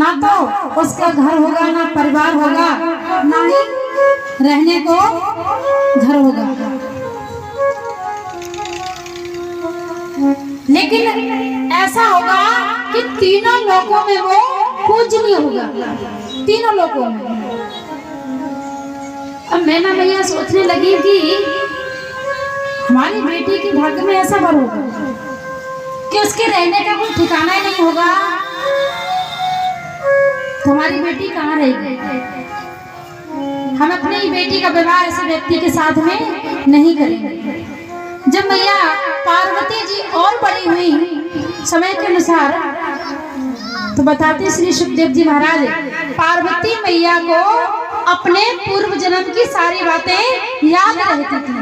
ना तो उसका घर होगा, ना परिवार होगा, ना ही रहने को घर होगा। लेकिन ऐसा होगा कि तीनों लोकों में वो पूजनीय होगा, तीनों लोकों में। अब मैना मैया सोचने लगी कि हमारी बेटी के भाग्य में ऐसा वर होगा कि उसके रहने का कोई ठिकाना ही नहीं होगा, तो हमारी बेटी कहाँ रहेगी? हम अपनी बेटी का विवाह ऐसे व्यक्ति के साथ में नहीं करेंगे। जब मैया पार्वती जी और बड़ी हुई समय के अनुसार, तो बताते श्री सुखदेव जी महाराज, पार्वती मैया को अपने पूर्व जन्म की सारी बातें याद रहती थी।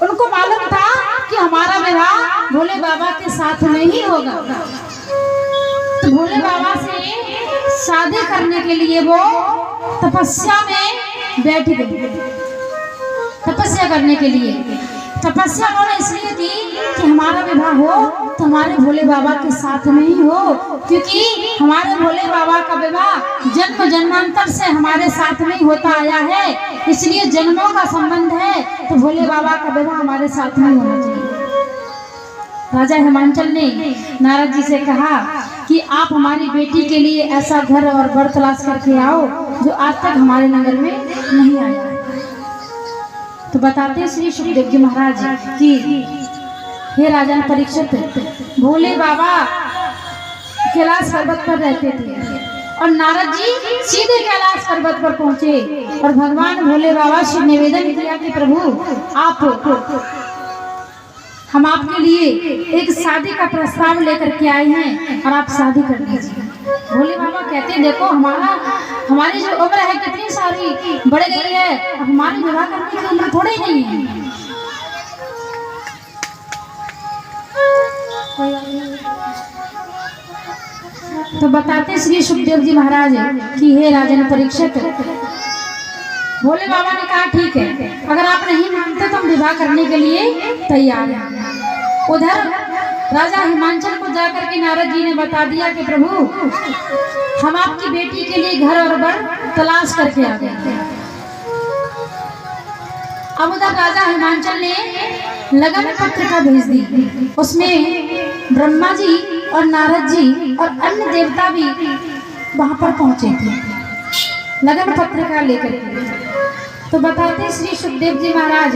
उनको मालूम था कि हमारा विवाह भोले बाबा के साथ में ही होगा। तो भोले बाबा से शादी करने के लिए वो तपस्या में बैठ गई। तपस्या करने के लिए, तपस्या उन्होंने इसलिए की कि हमारा विवाह हो तो हमारे भोले बाबा के साथ में ही हो, क्योंकि हमारे भोले बाबा का विवाह जन्म जन्मांतर से हमारे साथ में ही होता आया है, इसलिए जन्मों का संबंध है, तो भोले बाबा का विवाह हमारे साथ में होना चाहिए। राजा हिमांचल ने नारद जी से कहा कि आप हमारी बेटी के लिए ऐसा घर और वर तलाश करके आओ जो आज तक हमारे नगर में नहीं आया। तो बताते श्री सुखदेव जी महाराज कि हे राजन परीक्षित, भोले बाबा कैलाश पर्वत पर रहते थे और नारद जी सीधे कैलाश पर्वत पर पहुंचे और भगवान भोले बाबा से निवेदन किया कि प्रभु आप, हम आपके लिए एक शादी का प्रस्ताव लेकर के आए हैं और आप शादी कर दीजिए। भोले बाबा कहते हैं देखो हमारी जो उम्र है कितनी सारी बढ़ गई है, अब हमारी विवाह करने की उम्र थोड़ी नहीं है। तो बताते श्री सुखदेव जी महाराज कि हे राजन परीक्षित, भोले बाबा ने कहा ठीक है, अगर आप नहीं मानते तो हम विवाह करने के लिए तैयार हैं। उधर राजा हिमांचल को जाकर के नारद जी ने बता दिया कि प्रभु हम आपकी बेटी के लिए घर और वर तलाश करके आ गए। अब उधर राजा हिमांचल ने लगन पत्रिका भेज दी, उसमें ब्रह्मा जी और नारद जी और अन्य देवता भी वहां पर पहुंचे थे लगन पत्रिका लेकर के। तो बताते श्री सुखदेव जी महाराज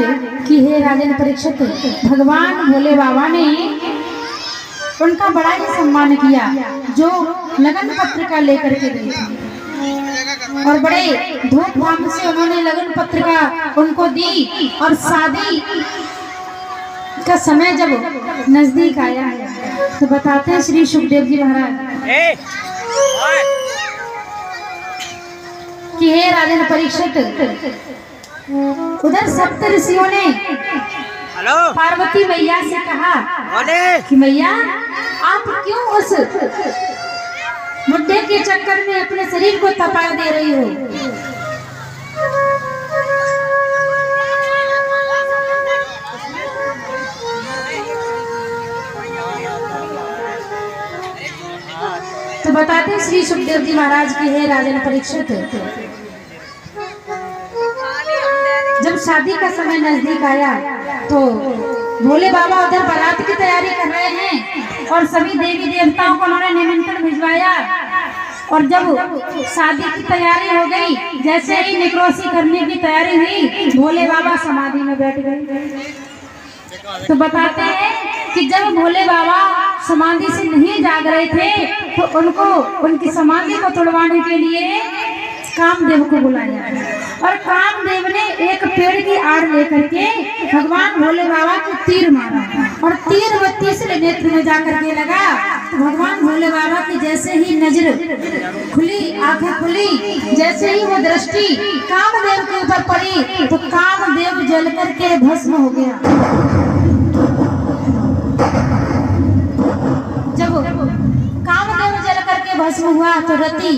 कि हे राजन परीक्षित, भगवान भोले बाबा ने उनका बड़ा ही सम्मान किया जो लगन पत्रिका लेकर के गए थे और बड़े धूमधाम से उन्होंने लगन पत्रिका उनको दी। और शादी का समय जब नजदीक आया तो बताते हैं श्री सुखदेव जी महाराज कि हे राजन परीक्षित, उधर सप्त ऋषियों ने पार्वती मैया से कहा कि मैया आप क्यों उस मुद्दे के चक्कर में अपने शरीर को तपा दे रही हो? तो बताते श्री सुखदेव जी महाराज की हे राजन परीक्षित, जब शादी का समय नजदीक आया तो भोले बाबा उधर बारात की तैयारी कर रहे हैं और सभी देवी देवताओं को उन्होंने निमंत्रण भिजवाया। और जब शादी की तैयारी हो गई, जैसे ही निकरोसी करने की तैयारी हुई, भोले बाबा समाधि में बैठ गए। तो बताते हैं कि जब भोले बाबा समाधि से नहीं जाग रहे थे तो उनको उनकी समाधि को तोड़वाने के लिए कामदेव को बुलाया और कामदेव ने एक पेड़ की आड़ लेकर के भगवान भोले बाबा को तीर मारा और तीर वो तीसरे नेत्र में जाकर के लगा। तो भगवान भोले बाबा की जैसे ही नजर खुली, आंखें खुली, जैसे ही वो दृष्टि कामदेव के ऊपर पड़ी तो कामदेव जल करके भस्म हो गया। जब कामदेव जल करके भस्म हुआ तो रति